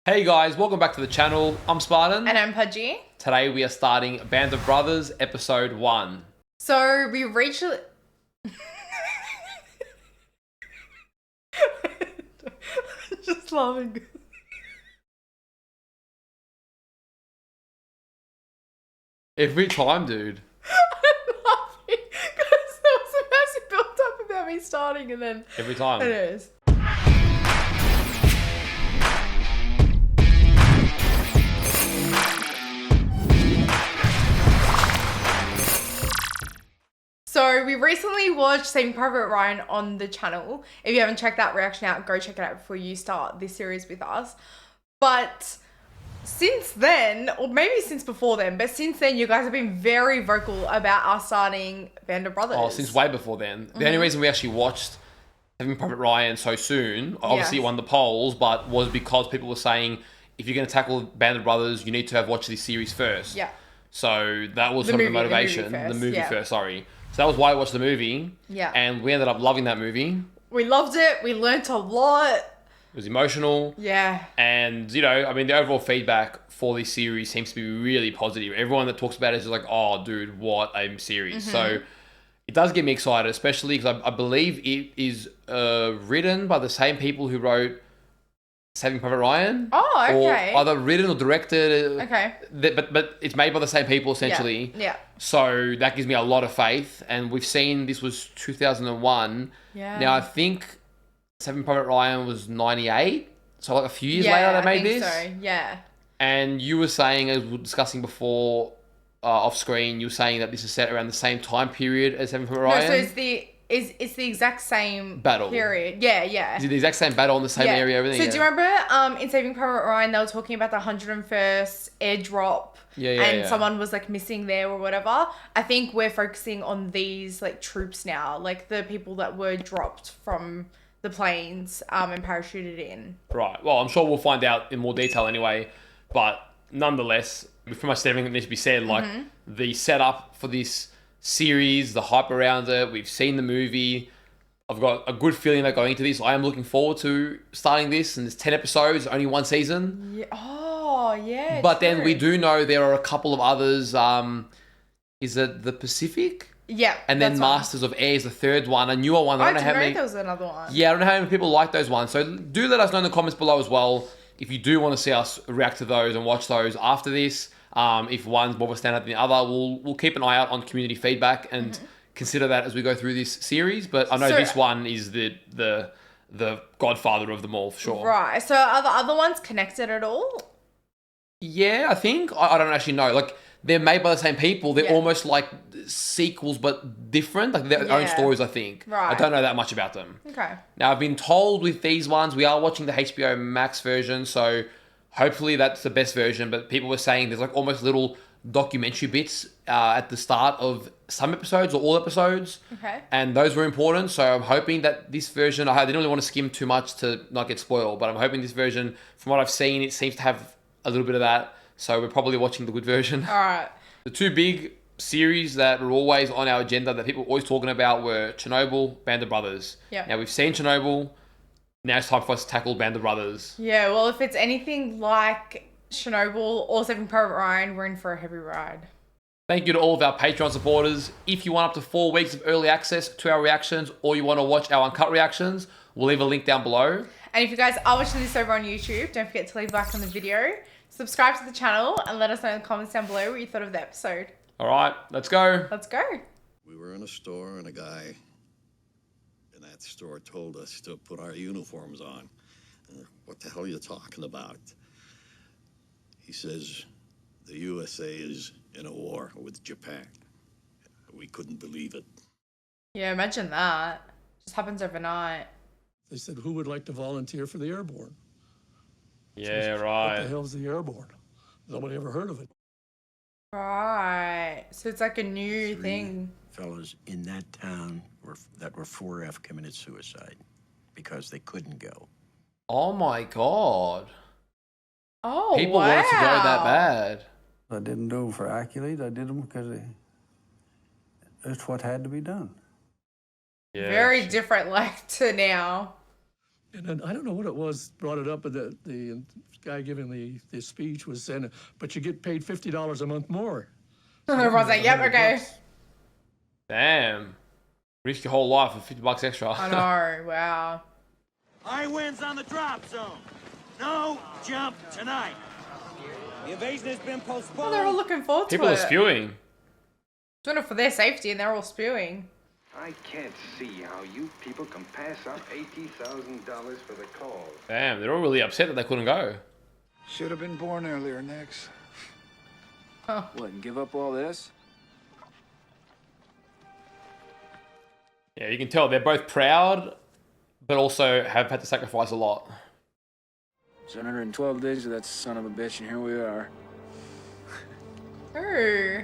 Hey guys, welcome back to the channel. I'm Spartan. And I'm Pudgey. Today we are starting Band of Brothers episode 1. So we reached... Just laughing. Every time, dude. I'm laughing because there was a massive build up about me starting and then... Every time. It is. So we recently watched Saving Private Ryan on the channel. If you haven't checked that reaction out, go check it out before you start this series with us. But since then, or maybe since before then, but since then you guys have been very vocal about us starting Band of Brothers. Oh, since way before then. The only reason we actually watched Saving Private Ryan so soon, obviously it won the polls, but was because people were saying, if you're going to tackle Band of Brothers, you need to have watched this series first. Yeah. So that was sort of the motivation. The movie first, sorry. So that was why I watched the movie. Yeah. And we ended up loving that movie. We loved it. We learnt a lot. It was emotional. Yeah. And, you know, I mean, the overall feedback for this series seems to be really positive. Everyone that talks about it is just like, oh, dude, what a series. So it does get me excited, especially because I believe it is written by the same people who wrote Saving Private Ryan. Oh, okay. Or either written or directed. Okay. But it's made by the same people, essentially. Yeah. So that gives me a lot of faith. And we've seen this was 2001. Yeah. Now, I think Saving Private Ryan was 98. So like a few years later they made this. So, yeah. And you were saying, as we were discussing before off screen, you were saying that this is set around the same time period as Saving Private Ryan. No, so it's the exact same battle period. Yeah, yeah. Is it the exact same battle in the same area, everything? So do you remember in Saving Private Ryan they were talking about the 101st airdrop? And someone was like missing there or whatever. I think we're focusing on these like troops now, like the people that were dropped from the planes and parachuted in. Right. Well, I'm sure we'll find out in more detail anyway. But nonetheless, pretty much everything that needs to be said. Like the setup for this series, the hype around it. We've seen the movie. I've got a good feeling that going into this, I am looking forward to starting this. And there's 10 episodes, only one season. Yeah. Oh, yeah. But then we do know there are a couple of others. Is it the Pacific? Yeah. And then Masters of Air is the third one, a newer one. I don't know how many. There was another one. Yeah, I don't know how many people like those ones. So do let us know in the comments below as well if you do want to see us react to those and watch those after this. If one's more of a standout than the other, we'll keep an eye out on community feedback and consider that as we go through this series. But I know this one is the godfather of them all, for sure. Right. So are the other ones connected at all? Yeah, I think. I don't actually know. Like, they're made by the same people. They're almost like sequels, but different. Like, their own stories, I think. Right. I don't know that much about them. Okay. Now, I've been told with these ones, we are watching the HBO Max version, so hopefully that's the best version. But people were saying there's like almost little documentary bits at the start of some episodes or all episodes. Okay. And those were important. So I'm hoping that this version, I didn't really want to skim too much to not get spoiled, but I'm hoping this version, from what I've seen, it seems to have a little bit of that. So we're probably watching the good version. All right. The two big series that were always on our agenda that people were always talking about were Chernobyl, Band of Brothers. Yeah. Now we've seen Chernobyl. Now it's time for us to tackle Band of Brothers. Yeah, well, if it's anything like Chernobyl or Saving Private Ryan, we're in for a heavy ride. Thank you to all of our Patreon supporters. If you want up to 4 weeks of early access to our reactions or you want to watch our uncut reactions, we'll leave a link down below. And if you guys are watching this over on YouTube, don't forget to leave a like on the video, subscribe to the channel, and let us know in the comments down below what you thought of the episode. All right, let's go. Let's go. We were in a store and a guy in that store told us to put our uniforms on. What the hell are you talking about? He says the USA is in a war with Japan. We couldn't believe it. Yeah, imagine that. Just happens overnight. They said, who would like to volunteer for the airborne? Yeah, What right. the hell's the airborne? Nobody ever heard of it. Right. So it's like a new thing. Fellas in that town that were 4F committed suicide because they couldn't go. Oh my God. Oh, People wanted to go that bad. I didn't do them for accolades. I did them because it's what had to be done. Yeah. Very different, like, to now. And then I don't know what it was brought it up, but the guy giving the speech was saying, but you get paid $50 a month more. Everyone's like, yep, okay. Damn. Risk your whole life for $50 extra. I know, wow. High winds on the drop zone. No jump tonight. The invasion has been postponed. Well, they're all looking forward to it. People are spewing. Doing it for their safety, and they're all spewing. I can't see how you people can pass up $80,000 for the cause. Damn, they're all really upset that they couldn't go. Should have been born earlier, Nix. Huh. What, and give up all this? Yeah, you can tell they're both proud, but also have had to sacrifice a lot. 112 days of that son of a bitch, and here we are. Ooh.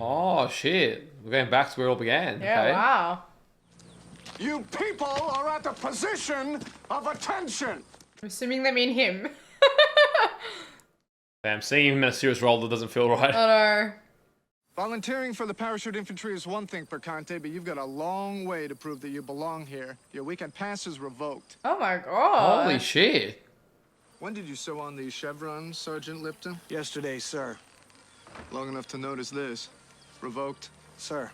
Oh, shit. We're going back to where it all began. Yeah, okay. wow. You people are at the position of attention. I'm assuming they mean him. Damn, seeing him in a serious role that doesn't feel right. I know. Volunteering for the parachute infantry is one thing, Percante, but you've got a long way to prove that you belong here. Your weekend pass is revoked. Oh my god. Holy shit. When did you sew on these chevrons, Sergeant Lipton? Yesterday, sir. Long enough to notice this. Revoked. Sir.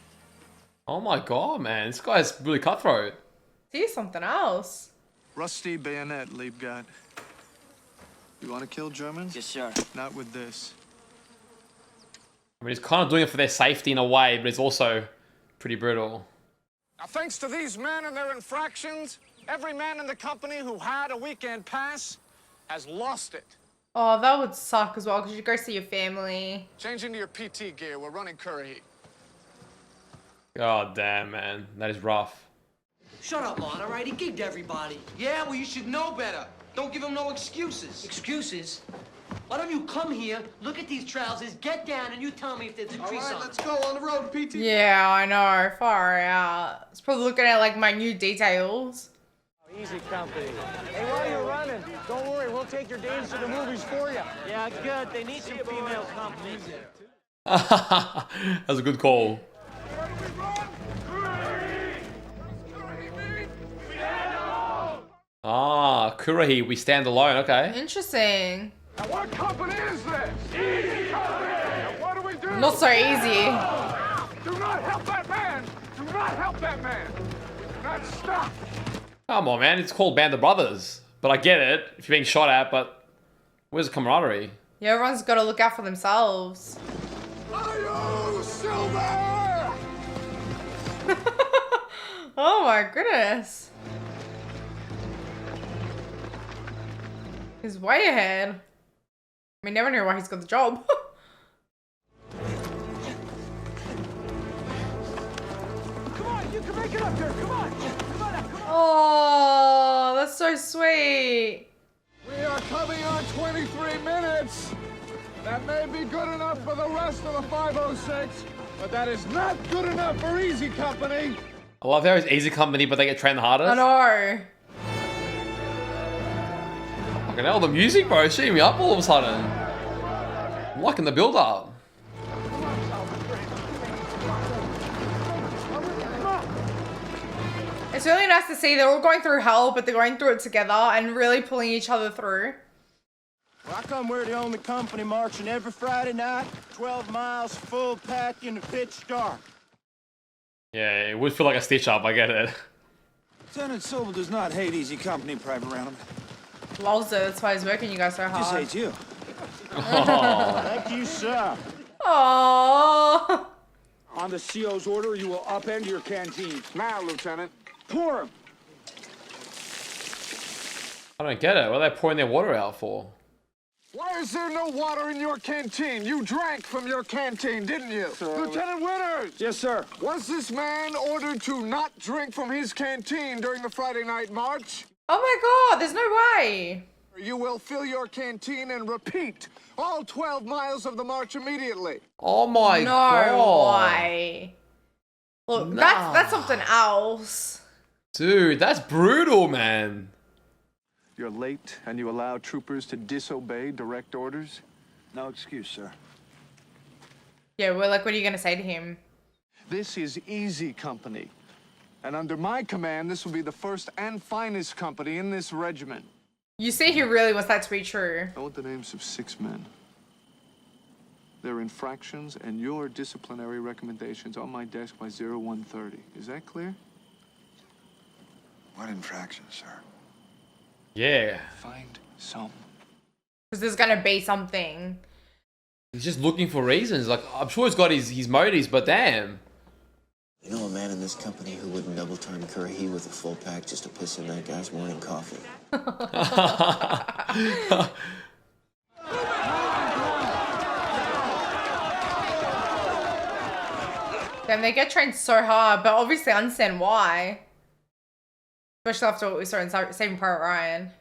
Oh my god, man. This guy's really cutthroat. See something else. Rusty bayonet, Liebgott. You want to kill Germans? Yes, sir. Not with this. I mean, he's kind of doing it for their safety in a way, but it's also pretty brutal. Now, thanks to these men and their infractions, every man in the company who had a weekend pass has lost it. Oh, that would suck as well, because you go see your family. Change into your PT gear. We're running Currahee. God damn, man. That is rough. Shut up, Lon, all right? He gigged everybody. Yeah, well, you should know better. Don't give him no excuses. Excuses? Why don't you come here, look at these trousers, get down, and you tell me if there's a crease on them. Let's go on the road, PT. Yeah, I know. Far out. It's probably looking at like minute details. Easy company. Hey, while you're running, don't worry, we'll take your dames to the movies for you. Yeah, good. They need some female company. That was a good call. Ah, Curahee, we stand alone. Okay. Interesting. Now, what company is this? Easy company. Now, what do we do? Not so easy. Do not help that man. Do not help that man. Do not stop. Come on, man. It's called Band of Brothers. But I get it if you're being shot at, but where's the camaraderie? Yeah, everyone's got to look out for themselves. Are you still there? Oh my goodness. He's way ahead. I mean, never knew why he's got the job. Come on, you can make it up here. Come on. Come on, come on. Oh, that's so sweet. We are coming on 23 minutes. That may be good enough for the rest of the 506, but that is not good enough for Easy Company. I love how it's easy company, but they get trained the hardest. I know. Fucking hell, the music, bro, is shooting me up all of a sudden. I'm liking the build up. It's really nice to see they're all going through hell, but they're going through it together and really pulling each other through. Well, how come we're the only company marching every Friday night, 12 miles full pack in the pitch dark? Yeah, it would feel like a stitch up, I get it. Lieutenant Sobel does not hate Easy Company, Private Random. Loves it, that's why he's working you guys so hard. Just hates you. Oh. Thank you, sir. Aww. On the CO's order, you will upend your canteen. Now, Lieutenant. Pour him. I don't get it. What are they pouring their water out for? Why is there no water in your canteen? You drank from your canteen, didn't you? Lieutenant Winters! Yes, sir. Was this man ordered to not drink from his canteen during the Friday night march? Oh my god, there's no way. You will fill your canteen and repeat all 12 miles of the march immediately. Oh my No god. way. Look, Nah. that's something else. Dude, that's brutal, man. You're late and you allow troopers to disobey direct orders? No excuse, sir. Yeah, well, like, what are you going to say to him? This is Easy Company. And under my command, this will be the first and finest company in this regiment. You see, he really wants that to be true. I want the names of 6 men. Their infractions and your disciplinary recommendations on my desk by 0130. Is that clear? What infractions, sir? Yeah. Find some. Because there's going to be something. He's just looking for reasons. Like, I'm sure he's got his motives, but damn. You know a man in this company who wouldn't double time Currahee with a full pack just to piss in that guy's morning coffee? Damn, they get trained so hard, but obviously I understand why. Especially after what we saw in Saving Private Ryan.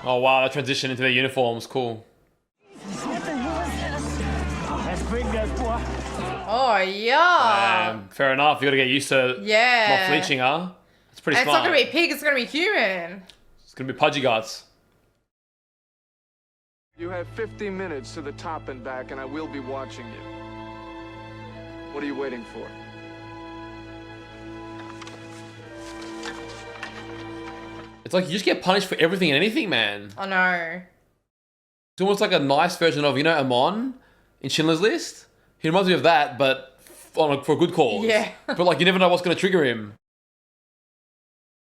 Oh wow, that transition into their uniforms, cool. Oh, yeah. Fair enough, you gotta get used to not flinching, huh? It's pretty and smart. it's not gonna be a pig, it's gonna be human. It's gonna be Pudgey guts. You have 50 minutes to the top and back, and I will be watching you. What are you waiting for? It's like you just get punished for everything and anything, man. I know. It's almost like a nice version of, you know, Amon in Schindler's List. He reminds me of that, but for a good cause. Yeah. But like, you never know what's going to trigger him.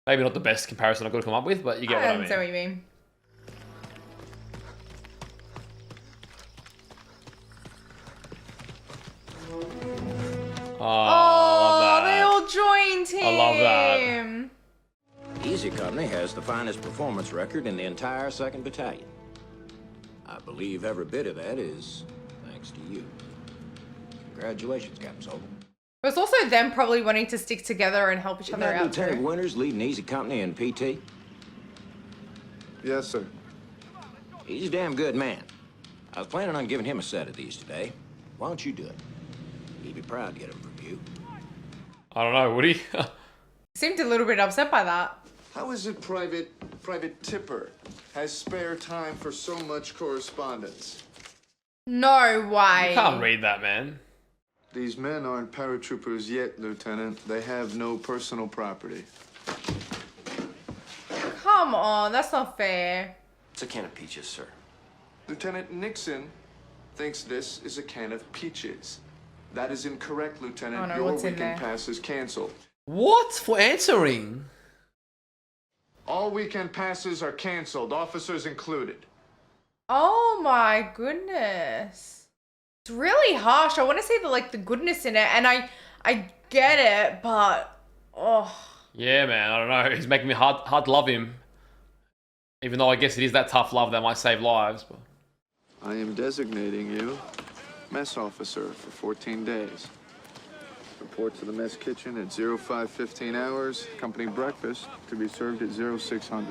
Maybe not the best comparison I could have come up with, but you get what I mean. understand what you mean. Oh, I love they that. all joined him. I love that. Easy Company has the finest performance record in the entire 2nd Battalion. I believe every bit of that is thanks to you. Congratulations, Captain Sobel. But it's also them probably wanting to stick together and help each Isn't other that out Lieutenant too. Winters leading Easy Company in PT? Yes, sir. He's a damn good man. I was planning on giving him a set of these today. Why don't you do it? He'd be proud to get them from you. I don't know, would he? Seemed a little bit upset by that. How is it Private Tipper has spare time for so much correspondence? No way. You can't read that, man. These men aren't paratroopers yet, Lieutenant. They have no personal property. Come on, that's not fair. It's a can of peaches, sir. Lieutenant Nixon thinks this is a can of peaches. That is incorrect, Lieutenant. Oh, no, Your what's in weekend there? pass is canceled. What? For answering? All weekend passes are canceled, officers included. Oh my goodness. It's really harsh. I want to see the goodness in it, and I get it, but oh. Yeah, man, I don't know. He's making me hard to love him. Even though I guess it is that tough love that might save lives. But I am designating you mess officer for 14 days. Report to the mess kitchen at 0515 hours. Company breakfast to be served at 0600.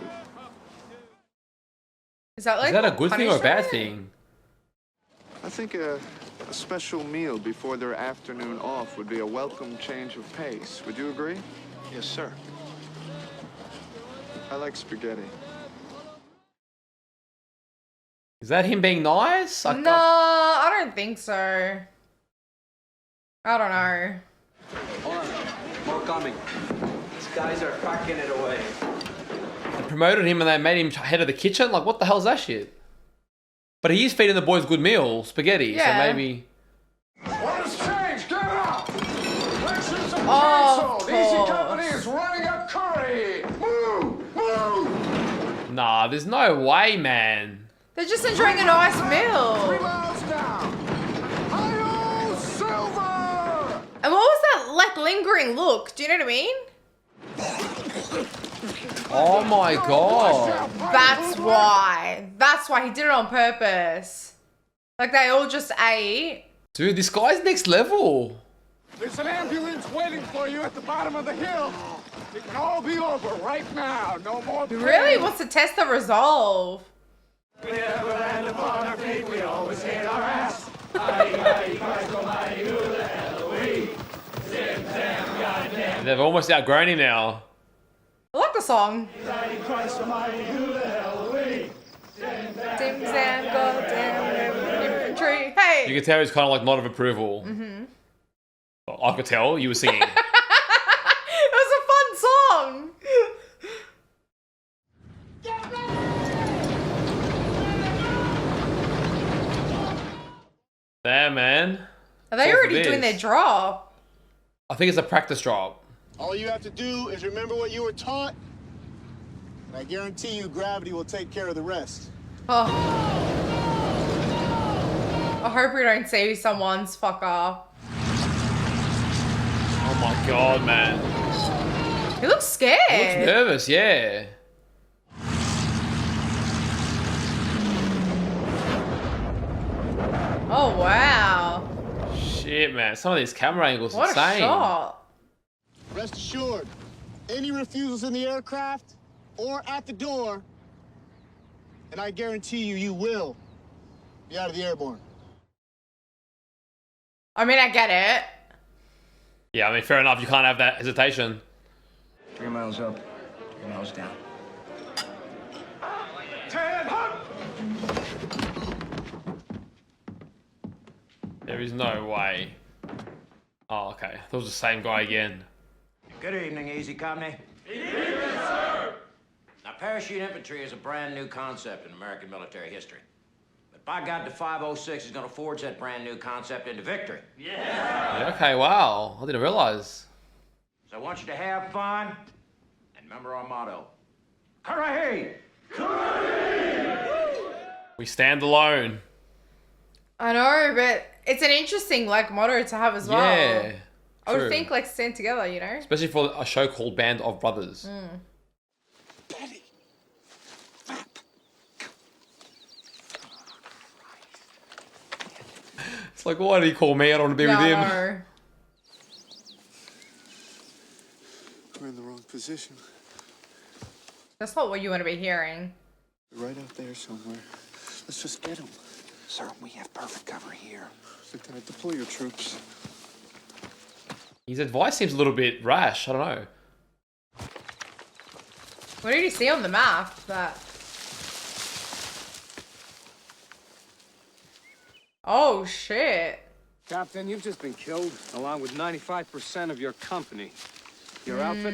Is that is that a good thing or a bad thing? I think a special meal before their afternoon off would be a welcome change of pace. Would you agree? Yes, sir. I like spaghetti. Is that him being nice? No, I don't think so. I don't know. More coming. These guys are packing it away. They promoted him and they made him head of the kitchen? Like, what the hell's that shit? But he is feeding the boys good meal, spaghetti, Yeah. so maybe... Orders changed! Get up! Lectures are Oh, canceled! Easy Company is running up Currahee! Move! Move! Nah, there's no way, man. They're just enjoying a nice 3 meal. miles down! Hi-yo, Silver! And what was that lingering look? Do you know what I mean? Oh my god. That's why. That's why he did it on purpose. Like they all just ate. Dude, this guy's next level. There's an ambulance waiting for you at the bottom of the hill. It can all be over right now. No more He pain. really wants to test the resolve. We never land upon our feet. We always hit our ass. They've almost outgrown him now. I like the song. Dim, sound, goddamn infantry. Hey! You can tell he's kind of like nod of approval. Mm-hmm. I could tell you were singing. It was a fun song! Damn, man. Are they All for already doing this. their drop? I think it's a practice drop. All you have to do is remember what you were taught, and I guarantee you gravity will take care of the rest. Oh. I hope we don't see someone's fucker. Oh my god, man. He looks scared. He looks nervous, yeah. Oh, wow. Shit, man. Some of these camera angles are What a insane. shot. Rest assured, any refusals in the aircraft or at the door, and I guarantee you, you will be out of the airborne. I mean, I get it. Yeah, I mean, fair enough. You can't have that hesitation. 3 miles up, 3 miles down. 10, hop! There is no way. Oh, okay. That was the same guy again. Good evening, Easy Company. Evening, sir! Now, parachute infantry is a brand new concept in American military history. But by God, the 506 is going to forge that brand new concept into victory. Yeah, okay, wow. I didn't realize. So I want you to have fun and remember our motto. Currahee! We stand alone. I know, but it's an interesting, like, motto to have as well. Yeah. I would true. think, like, stand together, you know? Especially for a show called Band of Brothers. It's like, why did he call me? I don't want to be with him. No. We're in the wrong position. That's not what you want to be hearing. Right out there somewhere. Let's just get him. Sir, we have perfect cover here. Lieutenant, deploy your troops. His advice seems a little bit rash. I don't know. What did you see on the map? That. Oh, shit. Captain, you've just been killed, along with 95% of your company. Your outfit?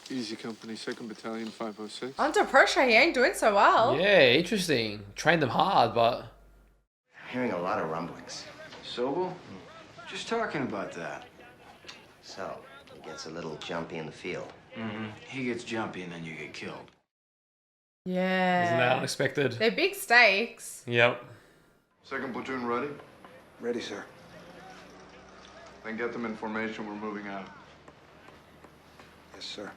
Easy Company, 2nd Battalion, 506. Under pressure, he ain't doing so well. Yeah, interesting. Trained them hard, but... Hearing a lot of rumblings. Sobel? Just talking about that. So, it gets a little jumpy in the field. Mm-hmm. He gets jumpy and then you get killed. Yeah. Isn't that unexpected? They're big stakes. Yep. 2nd Platoon ready? Ready, sir. Then get them in formation, we're moving out. Yes, sir.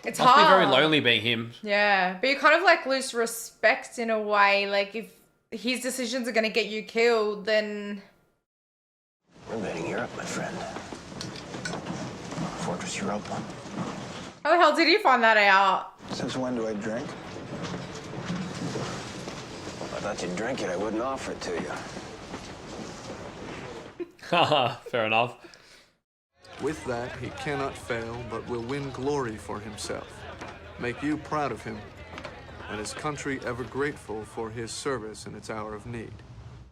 It's Must hard. be very lonely being him. Yeah, but you kind of like lose respect in a way. Like if his decisions are going to get you killed, then... We're invading Europe, my friend. Fortress Europa. How the hell did you find that out? Since when do I drink? If I thought you'd drink it, I wouldn't offer it to you. Haha, fair enough. With that, he cannot fail, but will win glory for himself, make you proud of him, and his country ever grateful for his service in its hour of need.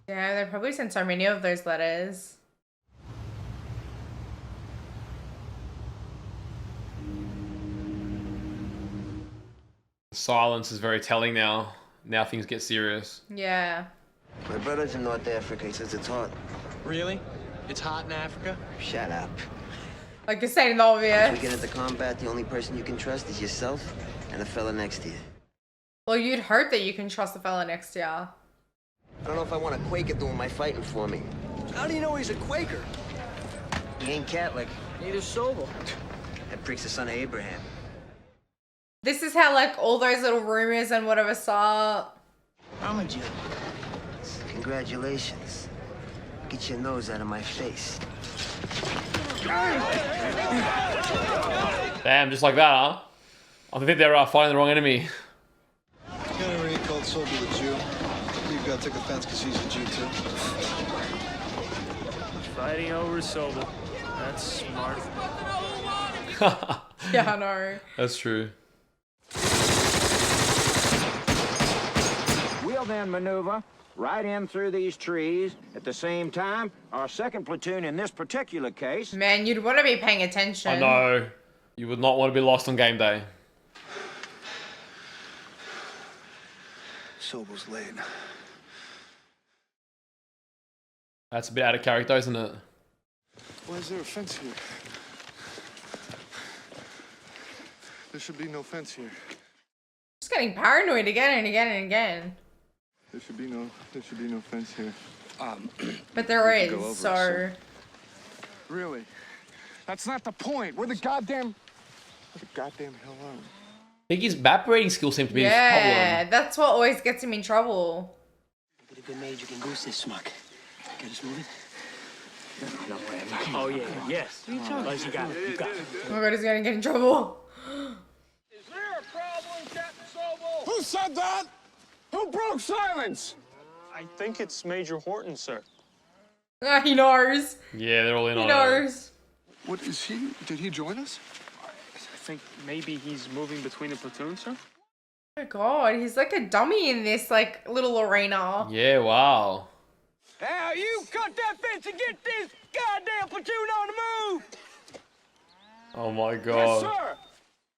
Yeah, they probably sent so many of those letters. Silence is very telling now. Now things get serious. Yeah. My brother's in North Africa. He says it's hot. Really? It's hot in Africa? Shut up. Like you're saying the As obvious. we get into combat, the only person you can trust is yourself and the fella next to you. Well, you'd hope that you can trust the fella next to you. I don't know if I want a Quaker doing my fighting for me. How do you know he's a Quaker? He ain't Catholic. Neither Sobel. That prick's the son of Abraham. This is how like all those little rumors and whatever start. I'm a Jew. Congratulations. Get your nose out of my face. Damn, just like that, huh? I think they're fighting the wrong enemy. Curahee called Sobel a Jew. You guys took offense because he's a Jew too. Fighting over Sobel. That's smart. Yeah, I know. That's true. We'll then maneuver right in through these trees. At the same time, our second platoon in this particular case... Man, you'd want to be paying attention. I know. You would not want to be lost on game day. Sobel's late. That's a bit out of character, isn't it? Why is there a fence here? There should be no fence here. Just getting paranoid again and again and again. There should be no fence here. But there is, go over it, so... sir. Really? That's not the point. Where the goddamn hell are we? I think his map reading skills seem to be his Yeah, problem. that's what always gets him in trouble. Get a good mage who can boost this smuck. Get us moving. No way. Oh, yeah. Yes. You got it. You got it. Oh my god, he's gonna get in trouble. Is there a problem, Captain Sobel? Who said that? Who broke silence? I think it's Major Horton, sir. Ah, he knows. Yeah, they're all in He on knows. What is he? Did he join us? I think maybe he's moving between the platoons, sir. Oh my god, he's like a dummy in this like little arena. it. Yeah, wow. Now you cut that fence and get this goddamn platoon on the move! Oh my Yes, god. sir!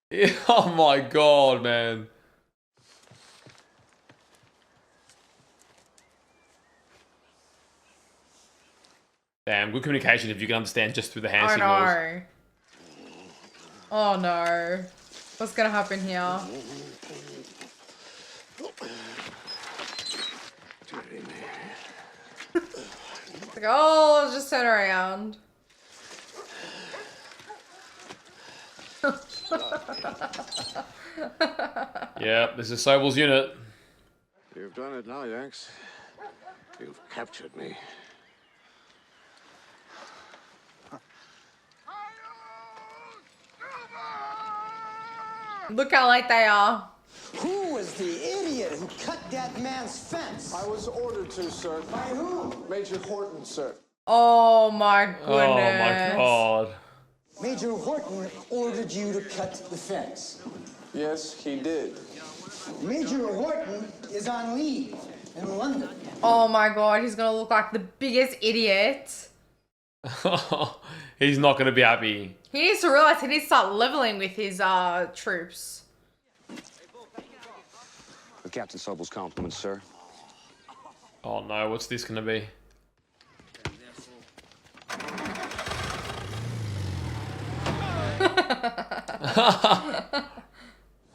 Yeah, oh my god, man. Damn, good communication if you can understand just through the hand I signals. know. Oh no. What's gonna happen here? Like, oh, just turn around. Yep, this is Sobel's unit. You've done it now, Yanks. You've captured me. Look how late they are. Who was the idiot who cut that man's fence? I was ordered to, sir. By who? Major Horton, sir. Oh my goodness. Oh my god. Major Horton ordered you to cut the fence. Yes, he did. Major Horton is on leave in London. Oh my god, he's gonna look like the biggest idiot. He's not going to be happy. He needs to realize he needs to start leveling with his troops. With Captain Sobel's compliments, sir. Oh no, what's this going to be?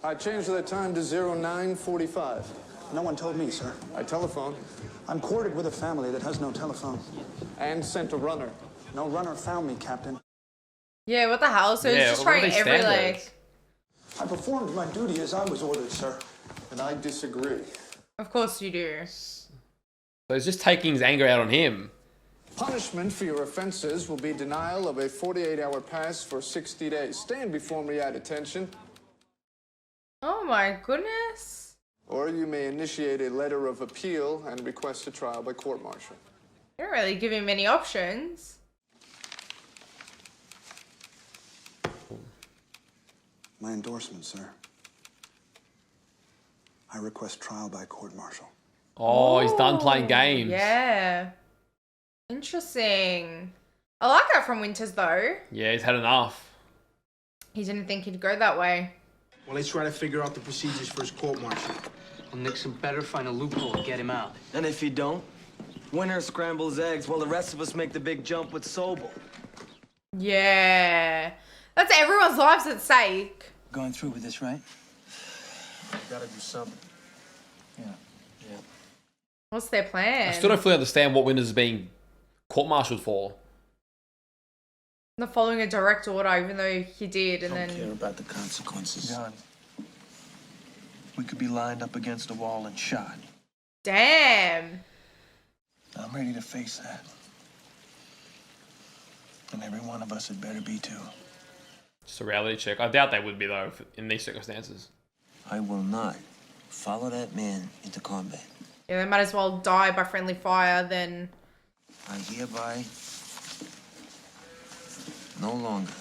I changed the time to 09:45. No one told me, sir. I telephoned I'm quartered with a family that has no telephone. and sent a runner. No runner found me, Captain. Yeah, what the hell? So Yeah, he's just what are trying these every standards? I performed my duty as I was ordered, sir. And I disagree. Of course you do. So he's just taking his anger out on him. Punishment for your offenses will be denial of a 48-hour pass for 60 days. Stand before me at attention, Oh my goodness. or you may initiate a letter of appeal and request a trial by court-martial. They don't really give him many options. My endorsement, sir. I request trial by court-martial. Oh, he's done playing Ooh, games. Yeah. Interesting. I like that from Winters though. Yeah, he's had enough. He didn't think he'd go that way. Well, let's try to figure out the procedures for his court-martial. Well, Nixon better find a loophole and get him out. And if he don't, Winner scrambles eggs while the rest of us make the big jump with Sobel. Yeah. That's everyone's lives at stake. Going through with this, right? Gotta do something. Yeah. What's their plan? I still don't fully understand what Winters is being court-martialed for. Not following a direct order, even though he did, and I don't then... care about the consequences. John, we could be lined up against a wall and shot. Damn. I'm ready to face that. And every one of us had better be too. Just a reality check. I doubt they would be, though, in these circumstances. I will not follow that man into combat. Yeah, they might as well die by friendly fire than... I hereby no longer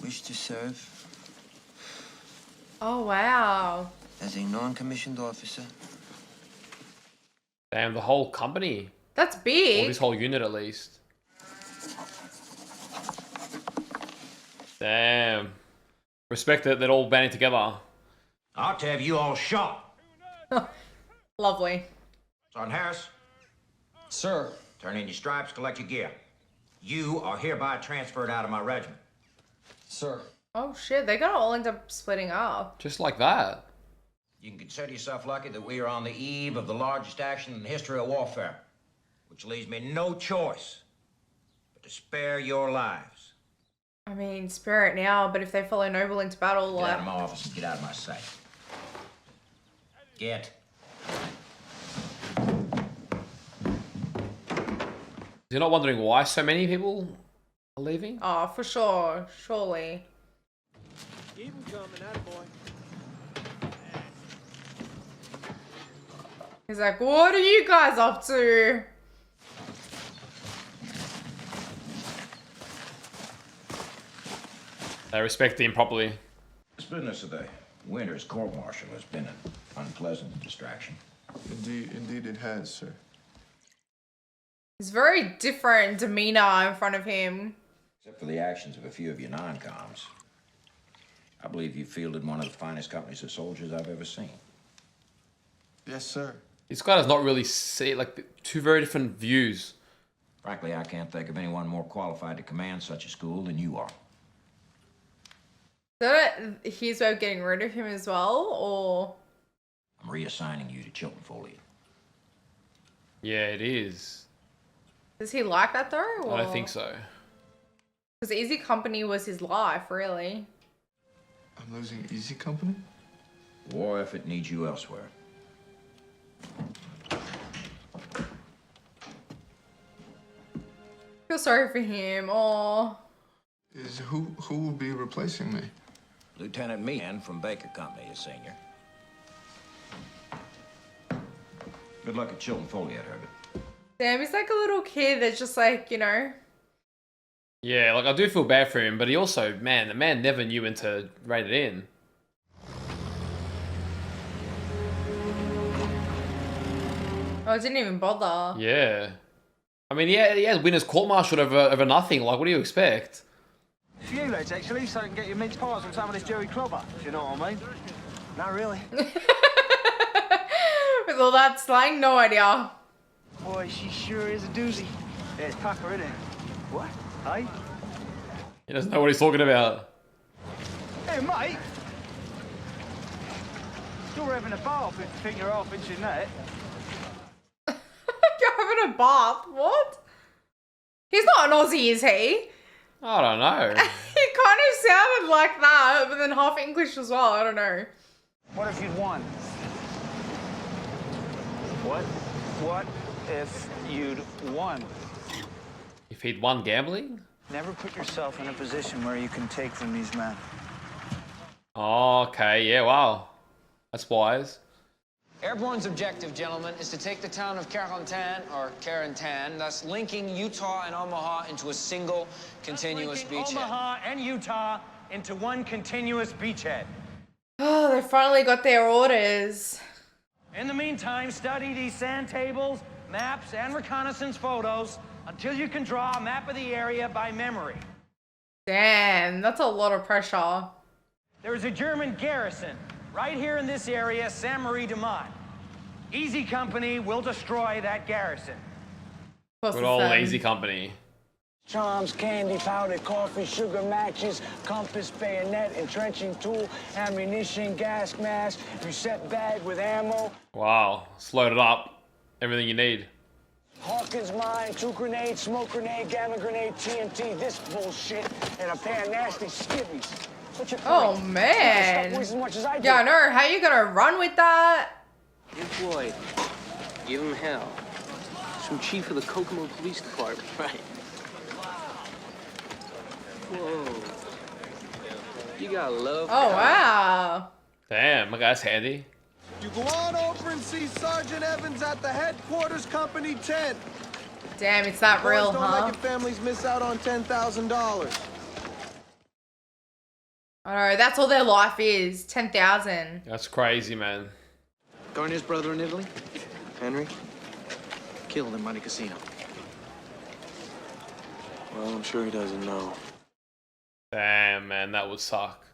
wish to serve Oh, wow. as a non-commissioned officer. Damn, the whole company. That's Or big. this whole unit, at least. Damn. Respect that they're all banding together. I ought to have you all shot. Lovely. Sergeant Harris. Sir. Turn in your stripes, collect your gear. You are hereby transferred out of my regiment. Sir. Oh shit, they're gonna all end up splitting up. Just like that. You can consider yourself lucky that we are on the eve of the largest action in the history of warfare, which leaves me no choice but to spare your lives. I mean, spare it now, but if they follow Noble into battle, Get out like... of my office and get out of my sight. Get. You're not wondering why so many people are leaving? Oh, for sure. Surely. Keep him coming, attaboy. He's like, what are you guys up to? They respect him properly. This business of the Winter's court-martial has been an unpleasant distraction. Indeed it has, sir. It's very different demeanor in front of him. Except for the actions of a few of your non-coms. I believe you fielded one of the finest companies of soldiers I've ever seen. Yes, sir. This guy does not really see, like, two very different views. Frankly, I can't think of anyone more qualified to command such a school than you are. Is that his way of getting rid of him as well, or...? I'm reassigning you to Chilton Foley. Yeah, it is. Does he like that though? Or... I don't think so. Because Easy Company was his life, really. I'm losing Easy Company? War effort needs you elsewhere. Feel sorry for him, or... Who will be replacing me? Lieutenant Meehan from Baker Company is senior. Good luck at Chilton Foley, I'd heard it. Damn, he's like a little kid that's just like, you know... Yeah, like, I do feel bad for him, but he also, man, the man never knew when to rein it in. Oh, I didn't even bother. Yeah. I mean, yeah, he has winners court-martialed over nothing. Like, what do you expect? A few lads, actually, so I can get your mince pies on some of this Jerry Clobber, if you know what I mean. Not really. With all that slang, no idea. Boy, she sure is a doozy. Yeah, it's Tucker, isn't it? What? Hey? He doesn't know what he's talking about. Hey, mate. You're having a bath if you think you're half inch in that. You're having a bath? What? He's not an Aussie, is he? I don't know. He kind of sounded like that, but then half English as well. I don't know. What if you'd won? What? What if you'd won? If he'd won gambling? Never put yourself in a position where you can take from these men. Oh, okay, yeah, wow. That's wise. Airborne's objective, gentlemen, is to take the town of Carentan, thus linking Utah and Omaha into a single continuous beachhead. Omaha and Utah into one continuous beachhead. Oh, they finally got their orders. In the meantime, study these sand tables, maps, and reconnaissance photos until you can draw a map of the area by memory. Damn, that's a lot of pressure. There is a German garrison right here in this area, Saint-Marie-de-Mont. Easy Company will destroy that garrison. Good old Easy Company. Charms, candy, powder, coffee, sugar, matches, compass, bayonet, entrenching tool, ammunition, gas mask, reset bag with ammo. Wow, it's loaded up. Everything you need. Hawkins mine, 2 grenades, smoke grenade, gamma grenade, TNT, this bullshit, and a pair of nasty skivvies. What's your point? Oh, man. Stop wasting as much as I do. Yeah, I know. How you gonna run with that? Hey, Floyd, give him hell. It's from Chief of the Kokomo Police Department, right? Whoa. You gotta love Oh, that. wow. Damn, my guy's handy. You go on over and see Sergeant Evans at the headquarters company tent. Damn, it's that real, Boys, don't huh? let your families miss out on $10,000. I know, that's all their life is. 10,000. That's crazy, man. Garnier's brother in Italy? Henry? Killed in Monte Casino. Well, I'm sure he doesn't know. Damn, man, that would suck.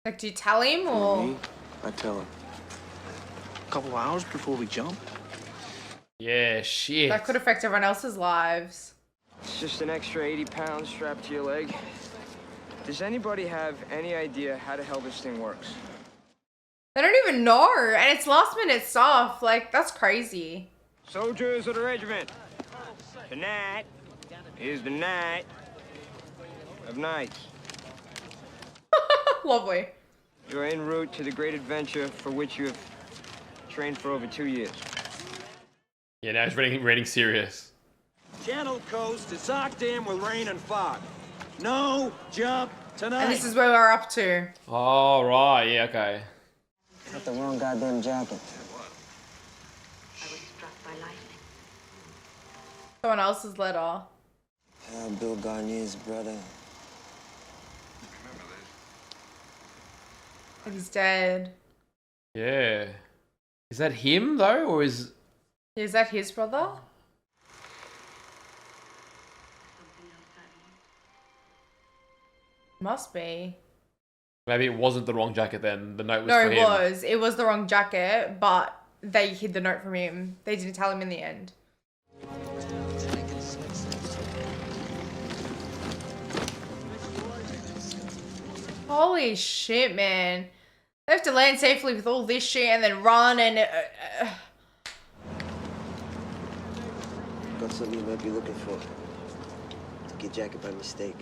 Like, do you tell him or? Me? I tell him. A couple hours before we jump? Yeah, shit. That could affect everyone else's lives. It's just an extra 80 pounds strapped to your leg. Does anybody have any idea how the hell this thing works? They don't even know, and it's last minute stuff. Like, that's crazy. Soldiers of the regiment, tonight is the night of nights. Lovely. You're en route to the great adventure for which you have trained for over 2 years. Yeah, now he's reading serious. Channel coast is locked in with rain and fog. No jump tonight. And this is where we're up to. Oh, right. Yeah, okay. Got the wrong goddamn jacket. Someone else's letter. Bill Garnier's brother. And he's dead. Yeah. Is that him, though, or is... Is that his brother? Must be. Maybe it wasn't the wrong jacket then. The note was No, for it him. was. It was the wrong jacket, but they hid the note from him. They didn't tell him in the end. Holy shit, man. They have to land safely with all this shit and then run and... Got something you might be looking for. Took your jacket by mistake.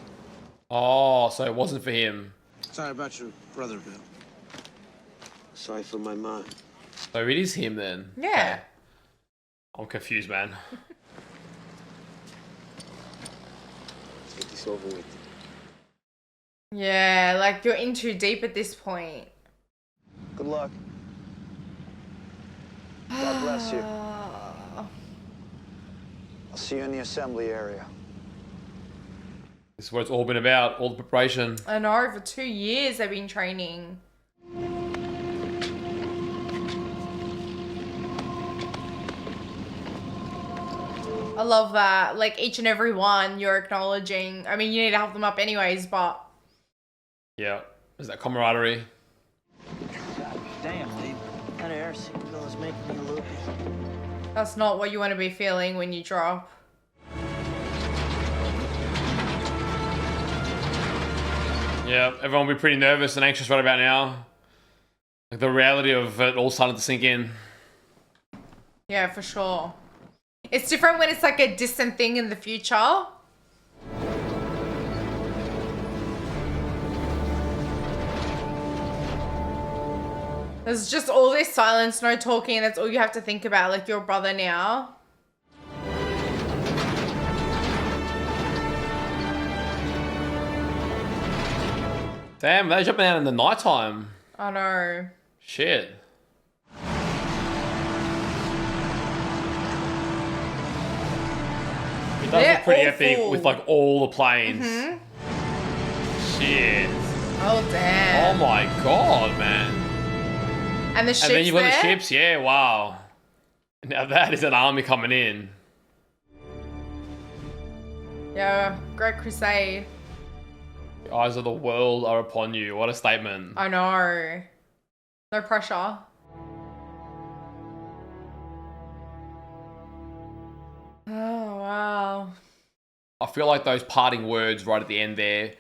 Oh, so it wasn't for him. Sorry about your brother, Bill. Sorry for my mom. So it is him then? Yeah. Okay. I'm confused, man. Let's get this over with. Yeah, like you're in too deep at this point. Good luck. God bless you. I'll see you in the assembly area. This is what it's all been about, all the preparation. I know, for 2 years they've been training. I love that. Like, each and every one you're acknowledging. I mean, you need to help them up anyways, but... Yeah, there's that camaraderie. Damn, dude. That air signal is making me loopy. That's not what you want to be feeling when you drop. Yeah, everyone will be pretty nervous and anxious right about now. Like the reality of it all starting to sink in. Yeah, for sure. It's different when it's like a distant thing in the future. There's just all this silence, no talking, that's all you have to think about, like your brother now. Damn, they're jumping out in the nighttime. I know. Shit. It does look pretty epic with like all the planes. Shit. Oh, damn. Oh my god, man. And the ships And then you've got there? the ships, yeah, wow. Now that is an army coming in. Yeah, Great Crusade. The eyes of the world are upon you. What a statement. I know. No pressure. Oh, wow. I feel like those parting words right at the end there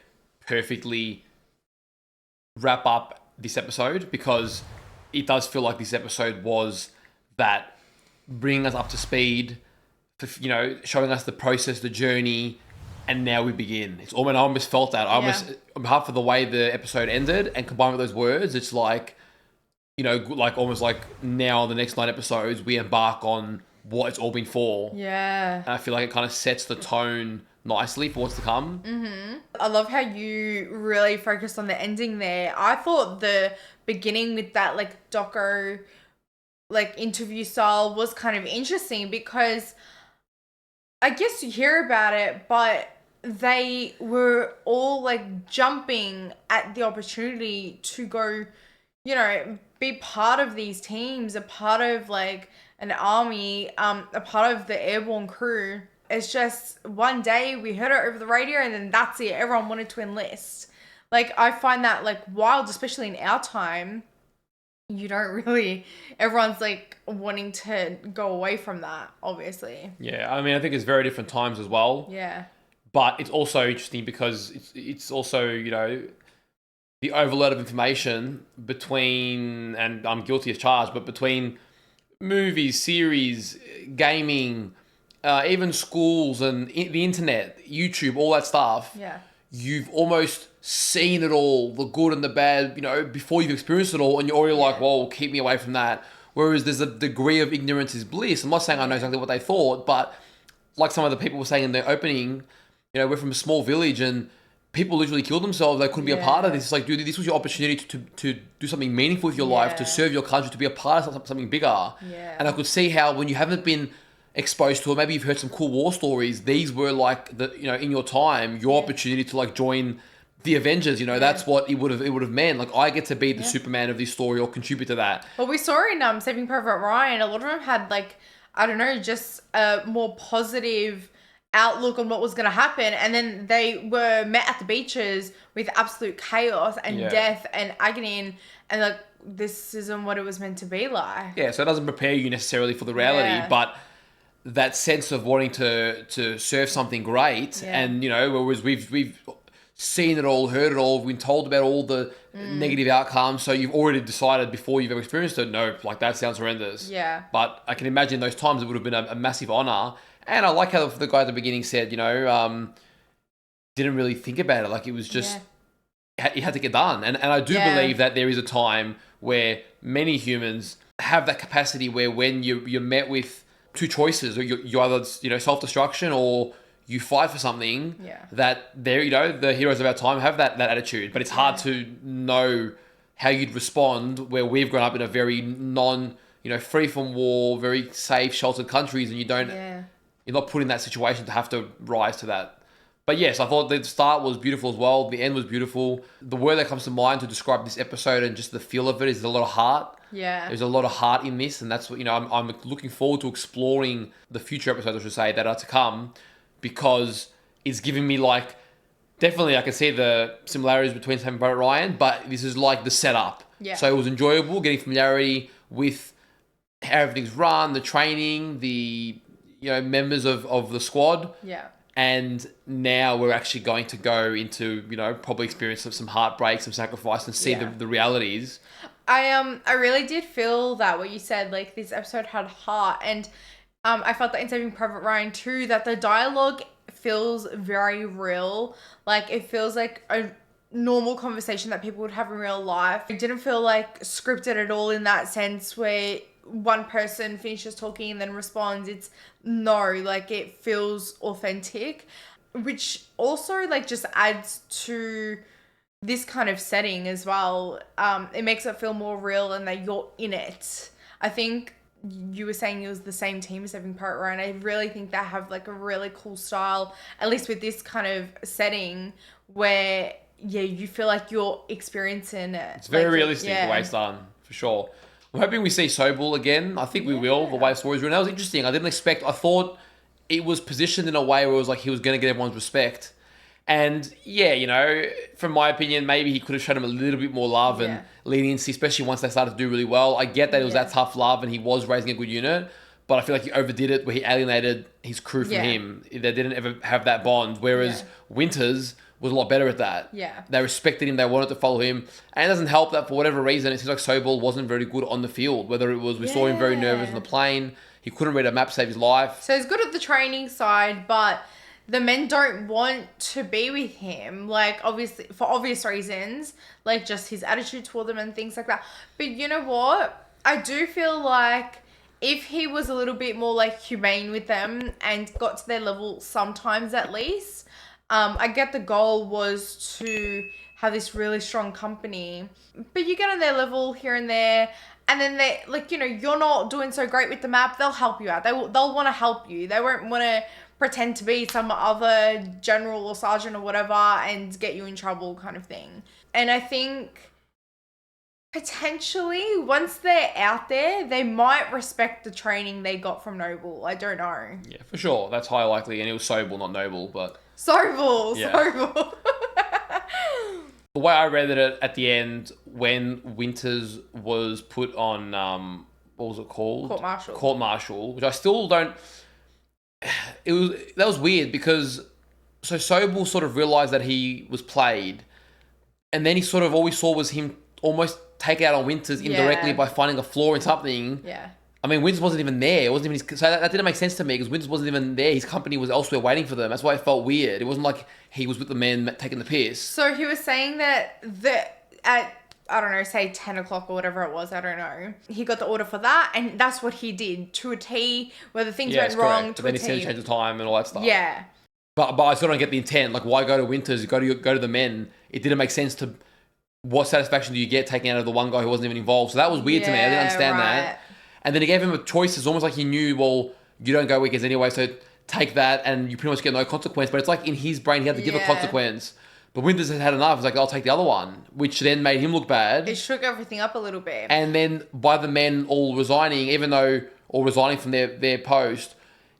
perfectly wrap up this episode, because it does feel like this episode was that bringing us up to speed, you know, showing us the process, the journey, and now we begin. It's almost, I almost felt that. I almost, on behalf of the way the episode ended and combined with those words, it's like, you know, like almost like now the next 9 episodes, we embark on what it's all been for. Yeah. And I feel like it kind of sets the tone nicely for what's to come. I love how you really focused on the ending there. I thought the beginning with that like doco like interview style was kind of interesting, because I guess you hear about it, but they were all like jumping at the opportunity to go, you know, be part of these teams, a part of like an army, a part of the airborne crew. It's just one day we heard it over the radio and then that's it. Everyone wanted to enlist. Like, I find that like wild, especially in our time. You don't really, everyone's like wanting to go away from that, obviously. Yeah, I mean, I think it's very different times as well. Yeah. But it's also interesting because it's also, you know, the overload of information between, and I'm guilty as charged, but between movies, series, gaming, even schools and the internet, YouTube, all that stuff. Yeah. You've almost seen it all, the good and the bad, you know, before you've experienced it all, and you're already like, whoa, keep me away from that. Whereas there's a degree of ignorance is bliss. I'm not saying I know exactly what they thought, but like some of the people were saying in the opening, you know, we're from a small village and people literally killed themselves. They couldn't be a part of this. It's like, dude, this was your opportunity to do something meaningful with your life, to serve your country, to be a part of something bigger. Yeah. And I could see how when you haven't been exposed to it, maybe you've heard some cool war stories, these were like the, you know, in your time, your opportunity to like join the Avengers, you know, that's what it would have meant. Like, I get to be the Superman of this story or contribute to that. Well, we saw in Saving Private Ryan, a lot of them had like, I don't know, just a more positive outlook on what was going to happen. And then they were met at the beaches with absolute chaos and death and agony and like, this isn't what it was meant to be like. Yeah, so it doesn't prepare you necessarily for the reality, but that sense of wanting to serve something great and, you know, whereas we've seen it all, heard it all, been told about all the negative outcomes, so you've already decided before you've ever experienced it, no, like that sounds horrendous. Yeah. But I can imagine those times it would have been a massive honor. And I like how the guy at the beginning said, you know, didn't really think about it. Like, it was just, it had to get done. And I do believe that there is a time where many humans have that capacity where when you're met with two choices, or you either, you know, self-destruction or you fight for something, that they're, you know, the heroes of our time have that attitude. But it's hard to know how you'd respond where we've grown up in a very free from war, very safe, sheltered countries, and you don't, you're not put in that situation to have to rise to that. But yes, I thought the start was beautiful as well. The end was beautiful. The word that comes to mind to describe this episode and just the feel of it is a lot of heart. Yeah. There's a lot of heart in this, and that's what, you know, I'm looking forward to exploring the future episodes, I should say, that are to come, because it's giving me, like, definitely I can see the similarities between Saving Private Ryan, but this is like the setup. Yeah. So it was enjoyable getting familiarity with how everything's run, the training, the, you know, members of the squad. Yeah. And now we're actually going to go into, you know, probably experience some heartbreak, some sacrifice, and see the realities. I really did feel that what you said, like, this episode had heart, and I felt that in Saving Private Ryan too, that the dialogue feels very real. Like, it feels like a normal conversation that people would have in real life. It didn't feel like scripted at all in that sense where one person finishes talking and then responds. It's no, like, it feels authentic, which also like just adds to this kind of setting as well. It makes it feel more real and that you're in it. I think you were saying it was the same team as Saving Private Ryan. I really think they have like a really cool style, at least with this kind of setting where you feel like you're experiencing it. It's very realistic the way it's done, for sure. I'm hoping we see Sobel again. I think we will, the way the story's written. That was interesting. I thought it was positioned in a way where it was like he was going to get everyone's respect. And yeah, you know, from my opinion, maybe he could have shown him a little bit more love and leniency, especially once they started to do really well. I get that it was that tough love and he was raising a good unit, but I feel like he overdid it where he alienated his crew from him. They didn't ever have that bond, whereas Winters was a lot better at that. Yeah. They respected him. They wanted to follow him. And it doesn't help that for whatever reason, it seems like Sobel wasn't very good on the field. Whether it was, we saw him very nervous on the plane. He couldn't read a map to save his life. So he's good at the training side, but the men don't want to be with him. Like, obviously, for obvious reasons. Like, just his attitude toward them and things like that. But you know what? I do feel like if he was a little bit more, like, humane with them and got to their level sometimes at least, I get the goal was to have this really strong company, but you get on their level here and there, and then they, like, you know, you're not doing so great with the map, they'll help you out. They'll want to help you. They won't want to pretend to be some other general or sergeant or whatever and get you in trouble kind of thing. And I think potentially once they're out there, they might respect the training they got from Noble. I don't know. Yeah, for sure. That's high likely. And it was Sobel, not Noble, but... Sobel. The way I read it at the end, when Winters was put on, what was it called? Court-martial, which I still don't... That was weird because... So Sobel sort of realised that he was played, and then he sort of, all we saw was him almost take out on Winters indirectly by finding a flaw in something. Yeah. I mean, Winters wasn't even there. It wasn't even his, so that didn't make sense to me because Winters wasn't even there. His company was elsewhere waiting for them. That's why it felt weird. It wasn't like he was with the men taking the piss. So he was saying that at, I don't know, say 10 o'clock or whatever it was, I don't know. He got the order for that, and that's what he did to a T, whether things went wrong correct. to But a then he said T. to change the time and all that stuff. Yeah. But I still don't get the intent. Like, why go to Winters? Go to the men. It didn't make sense to... What satisfaction do you get taking out of the one guy who wasn't even involved? So that was weird to me. I didn't understand that. And then he gave him a choice. It's almost like he knew, well, you don't go weekends anyway, so take that and you pretty much get no consequence. But it's like in his brain, he had to give a consequence. But Winters had enough. He's like, I'll take the other one, which then made him look bad. It shook everything up a little bit. And then by the men all resigning, or resigning from their post,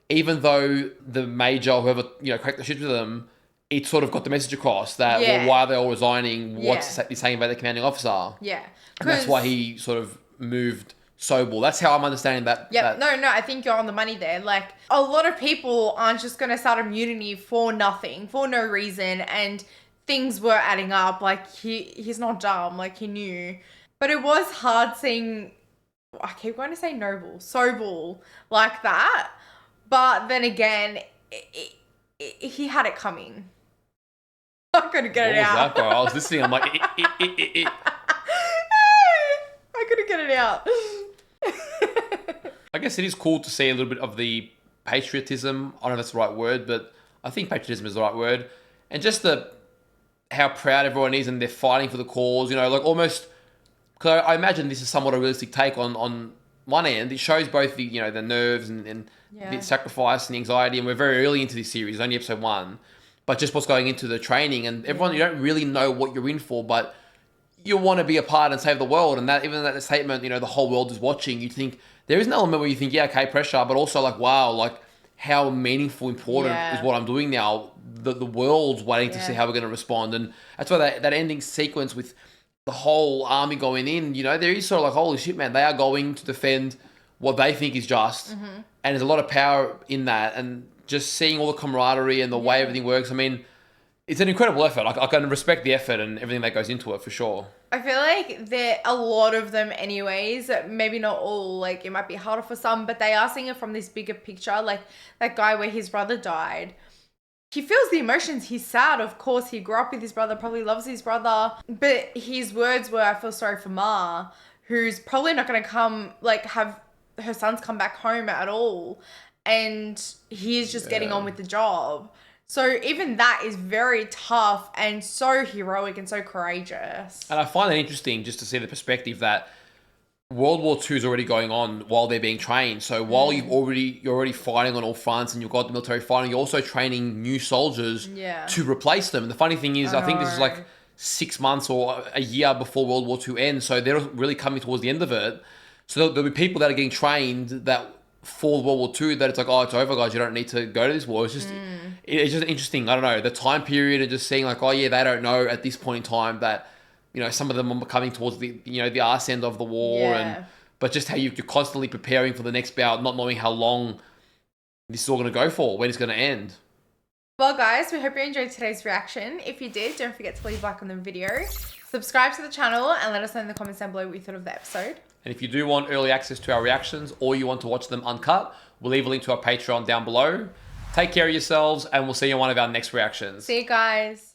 even though the major or whoever, you know, cracked the shit with them, it sort of got the message across that, well, why are they all resigning? What's he saying about the commanding officer? Yeah. And that's why he sort of moved Sobel. That's how I'm understanding that. Yeah, no, I think you're on the money there. Like, a lot of people aren't just going to start a mutiny for nothing, for no reason, and things were adding up. Like, he's not dumb, like, he knew. But it was hard seeing, I keep going to say Noble, Sobel, like that. But then again, he had it coming. I couldn't get it out. What was that, bro? I was listening. I'm like, I couldn't get it out. I guess it is cool to see a little bit of the patriotism. I don't know if that's the right word, but I think patriotism is the right word. And just how proud everyone is and they're fighting for the cause. You know, like almost, because I imagine this is somewhat a realistic take on one end. It shows both the, you know, the nerves and the sacrifice and the anxiety. And we're very early into this series, only episode 1. But just what's going into the training, and everyone, you don't really know what you're in for, but you want to be a part and save the world. And that, even that statement, you know, the whole world is watching, you think, there is an element where you think, yeah, okay, pressure, but also like, wow, like how meaningful, important is what I'm doing now. The world's waiting to see how we're going to respond. And that's why that ending sequence with the whole army going in, you know, there is sort of like, holy shit, man, they are going to defend what they think is just. And there's a lot of power in that. And just seeing all the camaraderie and the way everything works, I mean, it's an incredible effort. I can respect the effort and everything that goes into it for sure. I feel like a lot of them anyways, maybe not all, like it might be harder for some, but they are seeing it from this bigger picture. Like that guy where his brother died. He feels the emotions. He's sad, of course. He grew up with his brother, probably loves his brother. But his words were, I feel sorry for Ma, who's probably not going to have her sons come back home at all. And he's just getting on with the job. So even that is very tough and so heroic and so courageous. And I find that interesting just to see the perspective that World War II is already going on while they're being trained. So while you're already fighting on all fronts and you've got the military fighting, you're also training new soldiers to replace them. And the funny thing is, I think this is like 6 months or a year before World War II ends. So they're really coming towards the end of it. So there'll be people that are getting trained that for World War II that it's like, oh, it's over, guys. You don't need to go to this war. It's just interesting. I don't know, the time period and just seeing like, oh yeah, they don't know at this point in time that, you know, some of them are coming towards the, you know, the arse end of the war, but just how you're constantly preparing for the next bout, not knowing how long this is all going to go for, when it's going to end. Well, guys, we hope you enjoyed today's reaction. If you did, don't forget to leave a like on the video, subscribe to the channel, and let us know in the comments down below what you thought of the episode. And if you do want early access to our reactions or you want to watch them uncut, we'll leave a link to our Patreon down below. Take care of yourselves, and we'll see you in one of our next reactions. See you guys.